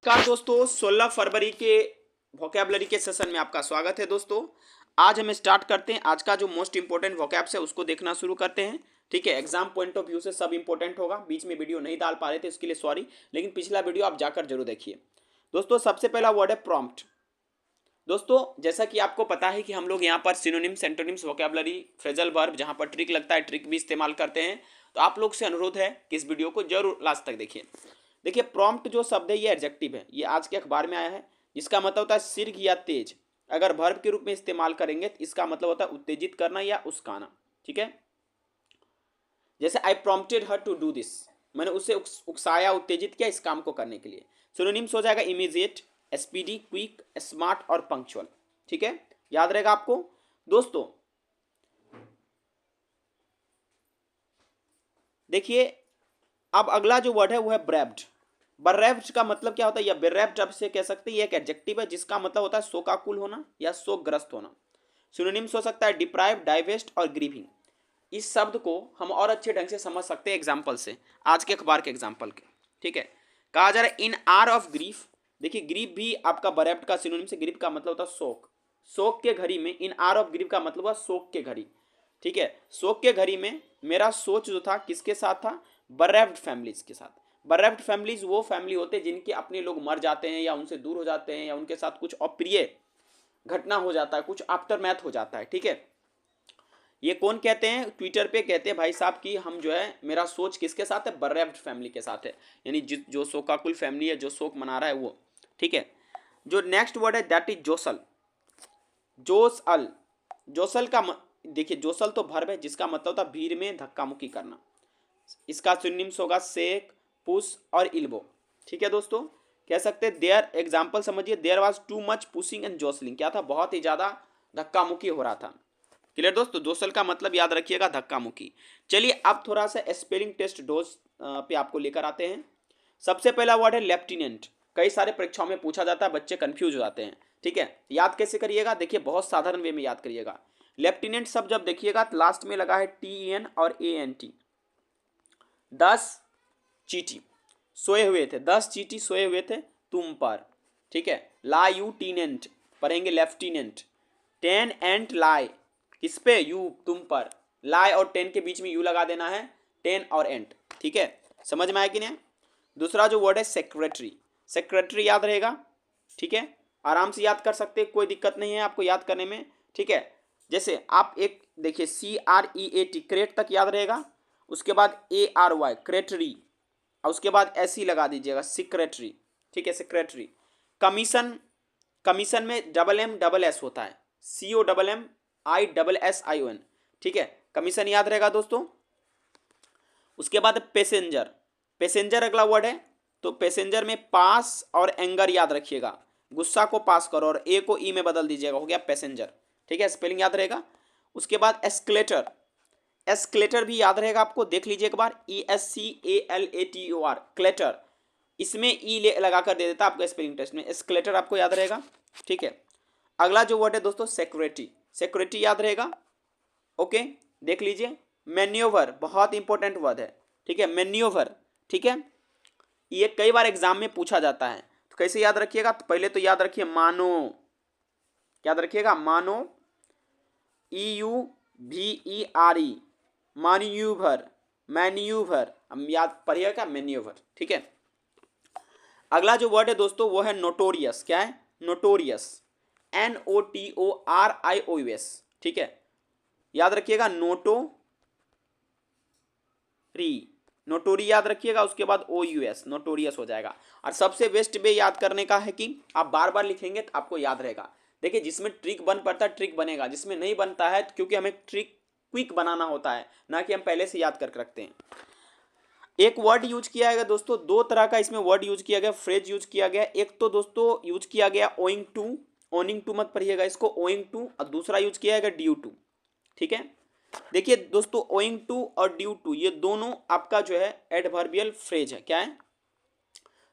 नमस्कार दोस्तों, 16 फरवरी के वोकैबलरी के सेशन में आपका स्वागत है। दोस्तों आज हम स्टार्ट करते हैं। आज का जो मोस्ट इंपॉर्टेंट वोकैब्स है उसको देखना शुरू करते हैं। ठीक है, एग्जाम पॉइंट ऑफ व्यू से सब इंपॉर्टेंट होगा। बीच में वीडियो नहीं डाल पा रहे थे, उसके लिए सॉरी, लेकिन पिछला वीडियो आप जाकर जरूर देखिए। दोस्तों सबसे पहला वर्ड है प्रॉम्प्ट। दोस्तों जैसा कि आपको पता है कि हम लोग यहाँ पर synonyms, antonyms, vocabulary, phrasal verb, जहाँ पर ट्रिक लगता है ट्रिक भी इस्तेमाल करते हैं। तो आप लोग से अनुरोध है कि इस वीडियो को जरूर लास्ट तक देखिए। देखिए प्रॉम्प्ट जो शब्द है ये एडजेक्टिव है, ये आज के अखबार में आया है, जिसका मतलब होता है शीघ्र या तेज। अगर वर्ब के रूप में इस्तेमाल करेंगे तो इसका मतलब होता है उत्तेजित करना या उस्काना। ठीक है, जैसे I prompted her to do this, मैंने उसे उकसाया, उत्तेजित किया इस काम को करने के लिए। सिनोनिम्स हो जाएगा इमीडिएट, स्पीडी, क्विक, स्मार्ट और पंक्चुअल। ठीक है, याद रहेगा आपको। दोस्तों देखिए अब अगला जो वर्ड है वो है ब्रेव्ड। बर्रेव्ड का मतलब क्या होता है, या बेरेव्ड आप से कह सकते हैं, ये एक एडजेक्टिव है जिसका मतलब होता है शोकाकुल होना या शोकग्रस्त होना। सिनोनिम्स हो सकता है डिप्राइव, डाइवेस्ट और ग्रीविंग। इस शब्द को हम और अच्छे ढंग से समझ सकते हैं एग्जाम्पल से, आज के अखबार के एग्जाम्पल के। ठीक है, कहा जा रहा है इन आर ऑफ ग्रीफ। देखिए ग्रीफ भी आपका बरेप्ट का सिनोनिम से, ग्रीफ का मतलब होता है शोक। शोक के घड़ी में इन आर ऑफ ग्रीफ का मतलब हुआ शोक के घड़ी। ठीक है, शोक के घड़ी में मेरा सोच जो था किसके साथ था, बरेप्ट फैमिलीज के साथ। बरेप्ट फैमिलीज वो फैमिली होते हैं जिनके अपने लोग मर जाते हैं या उनसे दूर हो जाते हैं या उनके साथ कुछ अप्रिय घटना हो जाता है, कुछ आफ्टर मैथ हो जाता है। ठीक है, ये कौन कहते हैं, ट्विटर पे कहते हैं भाई साहब कि हम जो है मेरा सोच किसके साथ है, बर्रेव्ड फैमिली के साथ है, यानी जो शोकाकुल फैमिली है, जो शोक मना रहा है वो। ठीक है, जो नेक्स्ट वर्ड है दैट इज जोसल। जोसल, जोसल का देखिए जोसल तो वर्ब है जिसका मतलब होता है भीड़ में धक्का मुक्की करना। इसका सिनोनिम्स होगा शेक, पुश और इल्बो। ठीक है दोस्तों, कह सकते हैं देयर, एग्जाम्पल समझिए, there was too much pushing and jostling. क्या था, बहुत ही ज्यादा धक्का मुक्की हो रहा था। क्लियर दोस्तों, जोसल का मतलब याद रखिएगा धक्का मुक्की। चलिए अब थोड़ा सा स्पेलिंग टेस्ट डोज पे आपको लेकर आते हैं। सबसे पहला वर्ड है लेफ्टिनेंट। कई सारे परीक्षाओं में पूछा जाता है, बच्चे कंफ्यूज हो जाते हैं। ठीक है, याद कैसे करिएगा, देखिए बहुत साधारण वे में याद करिएगा। लेफ्टिनेंट सब जब देखिएगा तो लास्ट में लगा है TEN और ANT। 10 चीटी सोए हुए थे, 10 चीटी सोए हुए थे तुम पर। ठीक है, ला यू टीनेंट पढ़ेंगे लेफ्टिनेंट। 10 एंट लाई किस पे, यू तुम पर। लाई और 10 के बीच में यू लगा देना है, 10 और एंट। ठीक है, समझ में आया कि नहीं। दूसरा जो वर्ड है सेक्रेटरी। सेक्रेटरी याद रहेगा। ठीक है, आराम से याद कर सकते हैं, कोई दिक्कत नहीं है आपको याद करने में। ठीक है, जैसे आप एक देखिए CREAT, क्रेट तक याद रहेगा। उसके बाद ARY क्रेटरी, और उसके बाद SE लगा दीजिएगा, सिक्रेटरी। ठीक है, सेक्रेटरी। कमीशन, कमीशन में MM SS होता है, COMMISSION। ठीक है, कमीशन याद रहेगा दोस्तों। उसके बाद पैसेंजर। पैसेंजर अगला वर्ड है, तो पैसेंजर में पास और एंगर याद रखिएगा। गुस्सा को पास करो और ए को ई में बदल दीजिएगा, हो गया पैसेंजर। ठीक है, स्पेलिंग याद रहेगा। उसके बाद एस्केलेटर। एस्केलेटर भी याद रहेगा आपको, देख लीजिए एक बार, ESCALATOR क्लेटर। इसमें ई लगा कर दे देता आपको स्पेलिंग टेस्ट में, एस्केलेटर आपको याद रहेगा। ठीक है, अगला जो वर्ड है दोस्तों सेक्रेटरी। सेक्रेटरी याद रहेगा। ओके, देख लीजिए। मैन्योवर बहुत इंपॉर्टेंट वर्ड है। ठीक है, मैन्योवर। ठीक है, ये कई बार एग्जाम में पूछा जाता है, तो कैसे याद रखिएगा, तो पहले तो याद रखिए मानो, याद रखिएगा मानो, EUVERE, मैन्यूवर, मैन्यूवर, हम याद पढ़िएगा मैन्यूवर। ठीक है, अगला जो वर्ड है दोस्तों वो है नोटोरियस। क्या है, नोटोरियस, NOTORIOUS। ठीक है, याद रखिएगा नोटो री, नोटोरी याद रखिएगा, उसके बाद OUS, नोटोरियस हो जाएगा। और सबसे बेस्ट वे याद करने का है कि आप बार बार लिखेंगे तो आपको याद रहेगा। देखिए जिसमें ट्रिक बन पड़ता है ट्रिक बनेगा, जिसमें नहीं बनता है तो क्योंकि हमें ट्रिक क्विक बनाना होता है, ना कि हम पहले से याद करके रखते हैं। एक वर्ड यूज किया गया दोस्तों, दो तरह का इसमें वर्ड यूज किया गया, फ्रेज यूज किया गया। एक तो दोस्तों यूज किया गया ओइंग टू, ओनिंग टू मत पढ़िएगा इसको, ओइंग टू, और दूसरा यूज किया गया ड्यू टू। ठीक है, देखिए दोस्तों ओइंग टू और ड्यू टू ये दोनों आपका जो है एडवर्बियल फ्रेज है। क्या है,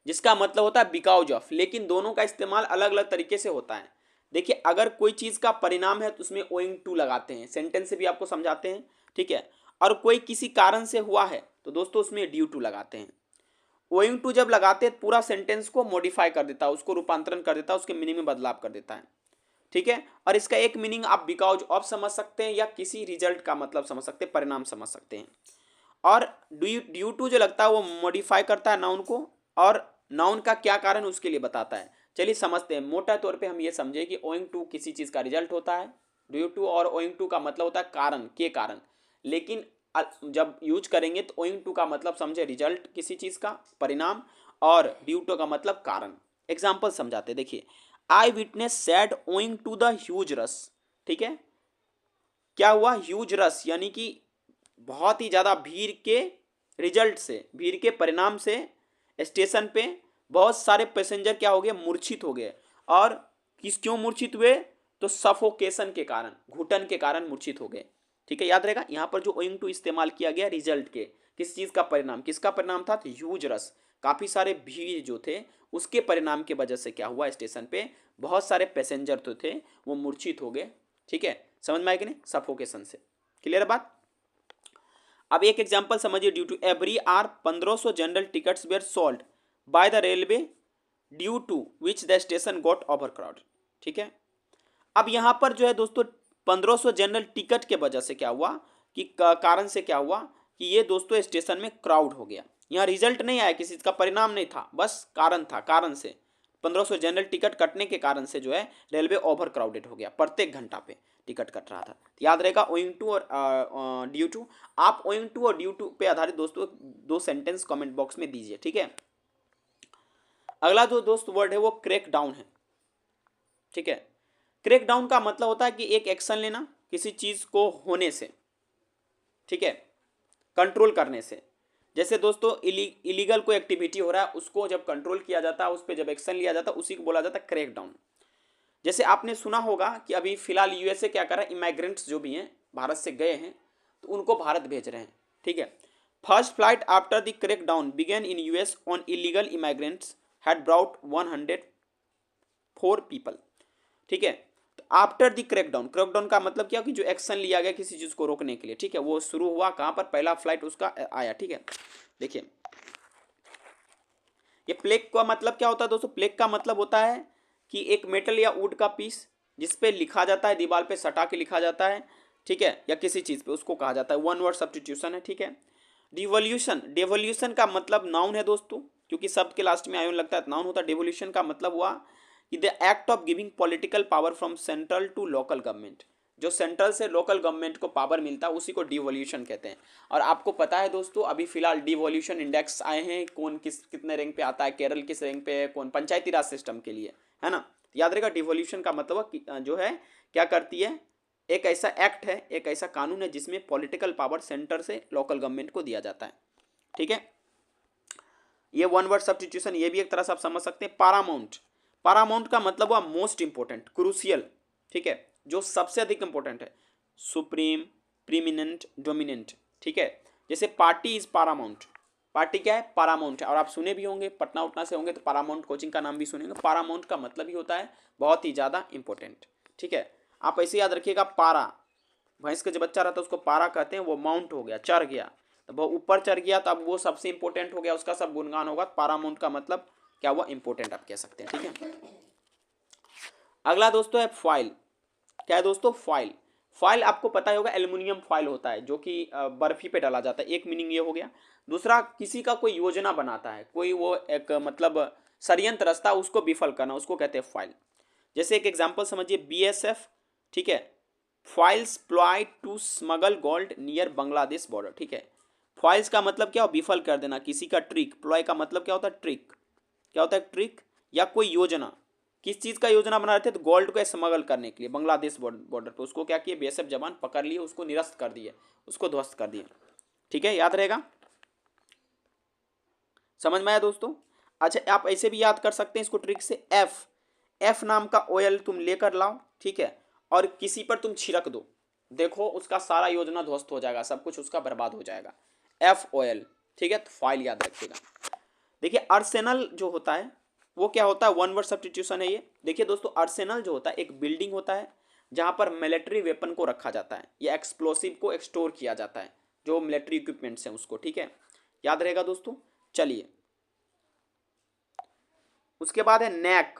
जिसका मतलब होता है बिकॉज ऑफ, लेकिन दोनों का इस्तेमाल अलग अलग तरीके से होता है। देखिए अगर कोई चीज का परिणाम है तो उसमें ओइंग टू लगाते हैं, सेंटेंस से भी आपको समझाते हैं। ठीक है, और कोई किसी कारण से हुआ है तो दोस्तों उसमें ड्यू टू लगाते हैं। ओइंग टू जब लगाते हैं पूरा सेंटेंस को मॉडिफाई कर देता है, उसको रूपांतरण कर देता है, उसके मीनिंग में बदलाव कर देता है, ठीक है। और इसका एक मीनिंग आप बिकॉज ऑफ समझ सकते हैं या किसी रिजल्ट का मतलब समझ सकते हैं, परिणाम समझ सकते हैं। और ड्यू टू जो लगता है वो मॉडिफाई करता है नाउन को, और नाउन का क्या कारण उसके लिए बताता है। चलिए समझते हैं। मोटा तौर पे हम ये समझे कि ओइंग टू किसी चीज़ का रिजल्ट होता है, ड्यू टू और ओइंग टू का मतलब होता है कारण, के कारण। लेकिन जब यूज करेंगे तो ओइंग टू का मतलब समझे रिजल्ट किसी चीज़ का, परिणाम, और ड्यू टू का मतलब कारण। एग्जाम्पल समझाते, देखिए, I witness sad owing to the huge rush, ठीक है। क्या हुआ, ह्यूज रश यानी कि बहुत ही ज़्यादा भीड़ के रिजल्ट से, भीड़ के परिणाम से स्टेशन पे बहुत सारे पैसेंजर क्या हो गए, मूर्छित हो गए। और क्यों मूर्छित हुए, तो सफोकेशन के कारण, घुटन के कारण मूर्छित हो गए, ठीक है। याद रहेगा यहाँ पर जो ओइंग टू इस्तेमाल किया गया रिजल्ट के, किस चीज़ का परिणाम, किसका परिणाम था, तो ह्यूज रश, काफ़ी सारे भीड़ जो थे उसके परिणाम की वजह से क्या हुआ, स्टेशन पे बहुत सारे पैसेंजर तो थे वो मूर्छित हो गए, ठीक है। समझ में आए कि नहीं, सफोकेशन से। क्लियर बात। अब एक एग्जांपल समझिए, due to every are 1500 general tickets were sold by the railway due to which the station got over crowd, ठीक है। अब यहां पर जो है दोस्तों 1500 जनरल टिकट के वजह से क्या हुआ कि कारण से क्या हुआ कि ये दोस्तों स्टेशन में क्राउड हो गया। यहाँ रिजल्ट नहीं आया, किसी का परिणाम नहीं था, बस कारण था, कारण से 1500 जनरल टिकट कटने के कारण से जो है रेलवे ओवर क्राउडेड हो गया, प्रत्येक घंटा पे टिकट कट रहा था। तो याद रहेगा ओइंग टू और ड्यू टू। आप ओइंग टू और ड्यू टू पे आधारित दोस्तों दो सेंटेंस कमेंट बॉक्स में दीजिए, ठीक है। अगला जो दोस्त वर्ड है वो क्रैक डाउन है, ठीक है। क्रैक डाउन का मतलब होता है कि एक एक्शन लेना किसी चीज को होने से, ठीक है, कंट्रोल करने से। जैसे दोस्तों इलीगल कोई एक्टिविटी हो रहा है, उसको जब कंट्रोल किया जाता है, उस पर जब एक्शन लिया जाता है, उसी को बोला जाता है क्रैक डाउन। जैसे आपने सुना होगा कि अभी फिलहाल यूएसए क्या कर रहा है, इमाइग्रेंट्स जो भी हैं भारत से गए हैं तो उनको भारत भेज रहे हैं, ठीक है। First flight after the crackdown began in US on illegal immigrants had brought 104 people, ठीक है। तो आफ्टर द क्रैकडाउन, क्रैकडाउन का मतलब क्या कि जो एक्शन लिया गया किसी चीज को रोकने के लिए, ठीक है, वो शुरू हुआ कहां पर, पहला फ्लाइट उसका आया, ठीक है। देखिए ये प्लेग का मतलब क्या होता है दोस्तों, प्लेग का मतलब होता है कि एक मेटल या वुड का पीस जिसपे लिखा जाता है, दीवार पे सटा के लिखा जाता है, ठीक है, या किसी चीज पे, उसको कहा जाता है, वन वर्ड सब्स्टिट्यूशन है, ठीक है। डिवोल्यूशन, डिवोल्यूशन का मतलब नाउन है दोस्तों, क्योंकि शब्द के लास्ट में आयोन लगता है नाउन होता है। डिवोल्यूशन का मतलब हुआ कि the act of giving political power from central to local government, जो सेंट्रल से लोकल गवर्नमेंट को पावर मिलता है उसी को डिवोल्यूशन कहते हैं। और आपको पता है दोस्तों अभी फिलहाल डिवोल्यूशन इंडेक्स आए हैं, कौन किस कितने रैंक पे आता है, केरल किस रैंक पे है, कौन पंचायती राज सिस्टम के लिए, है ना। याद रहेगा डिवोल्यूशन का मतलब जो है क्या करती है, एक ऐसा एक्ट है, एक ऐसा कानून है जिसमें पॉलिटिकल पावर सेंटर से लोकल गवर्नमेंट को दिया जाता है, ठीक है। ये वन वर्ड सब्स्टिट्यूशन, ये भी एक तरह से आप समझ सकते हैं। पारामाउंट, पारामाउंट का मतलब हुआ मोस्ट इंपोर्टेंट, क्रूशियल, ठीक है, जो सबसे अधिक इंपोर्टेंट है, सुप्रीम, प्रीमिनेंट, डोमिनेंट, ठीक है। जैसे पार्टी इज पारामाउंट, पार्टी क्या है, पारामाउंट है। और आप सुने भी होंगे, पटना उटना से होंगे तो पारामाउंट कोचिंग का नाम भी सुनेंगे। पारामाउंट का मतलब ही होता है बहुत ही ज़्यादा इंपॉर्टेंट, ठीक है। आप ऐसे याद रखिएगा, पारा, भैंस का जो बच्चा रहता है उसको पारा कहते हैं, वो माउंट हो गया, चढ़ गया, तो वो ऊपर चढ़ गया तो अब वो सबसे इंपॉर्टेंट हो गया, उसका सब गुणगान होगा। पारामाउंट का मतलब क्या हुआ, इंपॉर्टेंट आप कह सकते हैं, ठीक है। अगला दोस्तों है फॉइल। क्या है दोस्तों, फॉइल। फॉइल आपको पता ही होगा एल्युमिनियम फॉइल होता है जो कि बर्फी पे डाला जाता है, एक मीनिंग ये हो गया। दूसरा, किसी का कोई योजना बनाता है, कोई वो एक मतलब षड्यंत्र रचता है, उसको विफल करना, उसको कहते हैं फॉइल। जैसे एक एग्जांपल समझिए, बीएसएफ, ठीक है, foils ploy to smuggle gold near Bangladesh border, ठीक है। फॉइल्स का मतलब क्या हो, विफल कर देना किसी का, ट्रिक, प्लॉय का मतलब क्या होता है, ट्रिक, क्या होता है, ट्रिक, या कोई योजना, किस चीज का योजना बना रहे थे, तो गोल्ड को स्मगल करने के लिए बांग्लादेश बॉर्डर पे, उसको क्या किए, बीएसएफ जवान पकड़ लिए, उसको निरस्त कर दिए, उसको ध्वस्त कर दिए, ठीक है। याद रहेगा, समझ में आया दोस्तों। अच्छा आप ऐसे भी याद कर सकते हैं इसको ट्रिक से, एफ, एफ नाम का ऑयल तुम लेकर लाओ, ठीक है, और किसी पर तुम छिड़क दो, देखो उसका सारा योजना ध्वस्त हो जाएगा, सब कुछ उसका बर्बाद हो जाएगा, एफ ऑयल, ठीक है। तो फाइल याद रखिएगा। देखिए अर्सेनल जो होता है वो क्या होता है, वन वर्ड सब्स्टिट्यूशन है ये। देखिए दोस्तों अर्सेनल जो होता है एक बिल्डिंग होता है जहां पर मिलिट्री वेपन को रखा जाता है या एक्सप्लोसिव को स्टोर किया जाता है, जो मिलिट्री इक्विपमेंट्स हैं उसको, ठीक है। याद रहेगा दोस्तों। चलिए उसके बाद है नैक।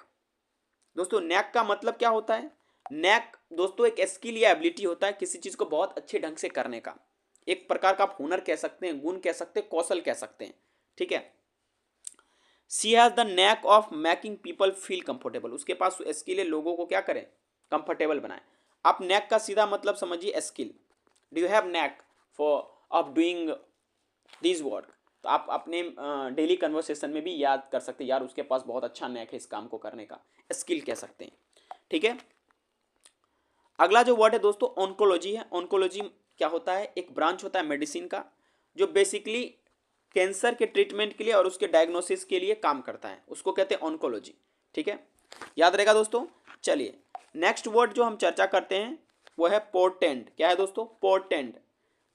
दोस्तों नैक का मतलब क्या होता है? नैक दोस्तों एक स्किल या एबिलिटी होता है किसी चीज को बहुत अच्छे ढंग से करने का, एक प्रकार का आप हुनर कह सकते हैं, गुण कह सकते हैं, कौशल कह सकते हैं, ठीक है। She has the NAAC of making people feel comfortable, उसके पास स्किल है लोगों को क्या करें, कंफर्टेबल बनाए। आप नैक का सीधा मतलब समझिए skill. Do you have knack for of doing this work, तो आप अपने डेली कन्वर्सेशन में भी याद कर सकते हैं, यार उसके पास बहुत अच्छा नैक है इस काम को करने का, स्किल कह सकते हैं, ठीक है। अगला जो वर्ड है दोस्तों ऑन्कोलॉजी है। ऑन्कोलॉजी क्या होता है? एक ब्रांच होता है मेडिसिन का जो बेसिकली कैंसर के ट्रीटमेंट के लिए और उसके डायग्नोसिस के लिए काम करता है, उसको कहते हैं ऑन्कोलॉजी, ठीक है, याद रहेगा दोस्तों। चलिए नेक्स्ट वर्ड जो हम चर्चा करते हैं वो है पोर्टेंट। क्या है दोस्तों? पोर्टेंट।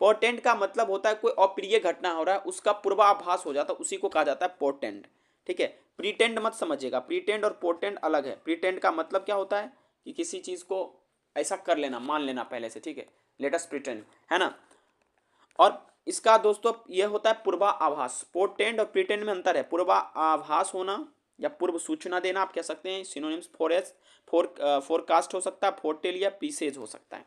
पोर्टेंट का मतलब होता है कोई अप्रिय घटना हो रहा है उसका पूर्वाभास हो जाता है, उसी को कहा जाता है पोर्टेंट, ठीक है। प्रीटेंड मत समझिएगा, प्रीटेंड और पोर्टेंट अलग है। प्रीटेंड का मतलब क्या होता है कि किसी चीज को ऐसा कर लेना, मान लेना पहले से, ठीक है, लेट अस प्रिटेंड, है ना। और इसका दोस्तों ये होता है पूर्वाभास। पोर्टेंड और प्रिटेंड में अंतर है, पूर्वाभास होना या पूर्व सूचना देना, आप कह सकते हैं सिनोनिम्स फोरकास्ट हो सकता है, फोरटेल या प्रीसेज हो सकता है।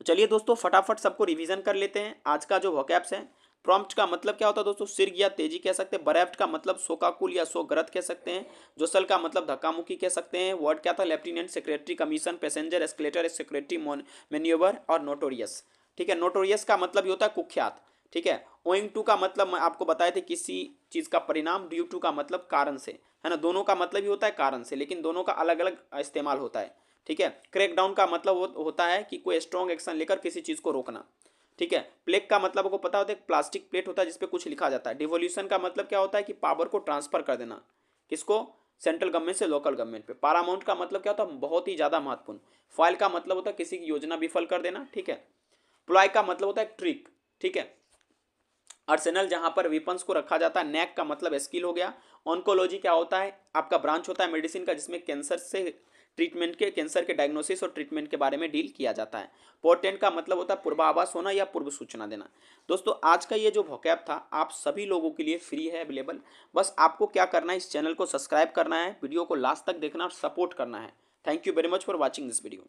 तो चलिए दोस्तों फटाफट सबको रिवीजन कर लेते हैं आज का जो वोकैब्स है। प्रॉम्प्ट का मतलब क्या होता है दोस्तों? शीघ्र या तेजी कह सकते हैं। बरेफ्ट का मतलब शोकाकुल या शोकग्रस्त कह सकते हैं। जोसल का मतलब धक्कामुक्की कह सकते हैं। वर्ड क्या था? Lieutenant, secretary, commission, passenger, escalator, secretary, manoeuvre और नोटोरियस, ठीक है। नोटोरियस का मतलब ये होता है कुख्यात, ठीक है। ओइंग टू का मतलब मैं आपको बताए थे किसी चीज का परिणाम, ड्यू टू का मतलब कारण से, है ना। दोनों का मतलब ही होता है कारण से, लेकिन दोनों का अलग अलग इस्तेमाल होता है, ठीक है। क्रैकडाउन का मतलब होता है कि कोई स्ट्रॉन्ग एक्शन लेकर किसी चीज को रोकना, ठीक है। प्लेग का मतलब आपको पता होता है प्लास्टिक प्लेट होता है जिसपे कुछ लिखा जाता है। डिवोल्यूशन का मतलब क्या होता है कि पावर को ट्रांसफर कर देना, किसको? सेंट्रल गवर्नमेंट से लोकल गवर्नमेंट पे। पारामाउंट का मतलब क्या होता है? बहुत ही ज्यादा महत्वपूर्ण। फॉइल का मतलब होता है किसी की योजना विफल कर देना, ठीक है। प्लॉय का मतलब होता है ट्रिक, ठीक है। अर्सेनल जहां पर वेपन्स को रखा जाता है। नैक का मतलब स्किल हो गया। ऑन्कोलॉजी क्या होता है? आपका ब्रांच होता है मेडिसिन का जिसमें कैंसर से ट्रीटमेंट के, कैंसर के डायग्नोसिस और ट्रीटमेंट के बारे में डील किया जाता है। पोर्टेंट का मतलब होता है पूर्वाभास होना या पूर्व सूचना देना। दोस्तों आज का ये जो वोकैब था आप सभी लोगों के लिए फ्री है, अवेलेबल। बस आपको क्या करना है, इस चैनल को सब्सक्राइब करना है, वीडियो को लास्ट तक देखना और सपोर्ट करना है। Thank you very much for watching this video.